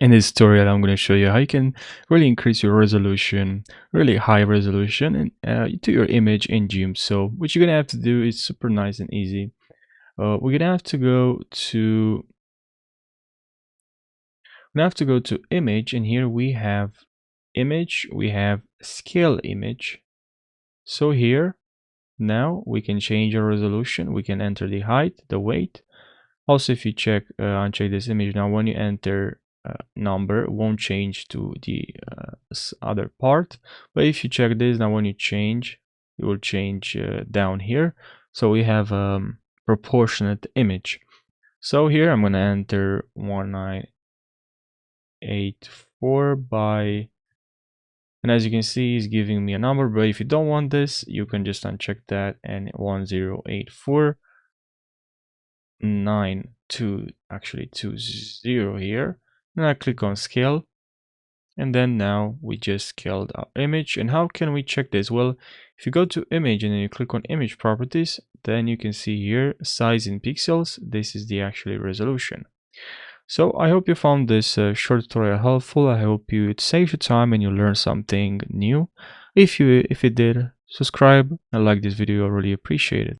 In this tutorial, I'm going to show you how you can really increase your resolution, really high resolution, to your image in Gimp. So what you're going to have to do is super nice and easy. We're going to have to go to image, and here we have image, we have scale image. So here now we can change our resolution. We can enter the height, the weight. Also, if you uncheck this image now, when you enter number, it won't change to the other part. But if you check this now, when you change, it will change down here. So we have proportionate image. So here I'm gonna enter 1984 by, and as you can see, it's giving me a number. But if you don't want this, you can just uncheck that and 1084. 20 here. Then I click on scale, and then now we just scaled our image. And how can we check this? Well, if you go to image and then you click on image properties, then you can see here size in pixels. This is the actual resolution. So I hope you found this short tutorial helpful. I hope it saves you time and you learn something new. If you did, subscribe and like this video. I really appreciate it.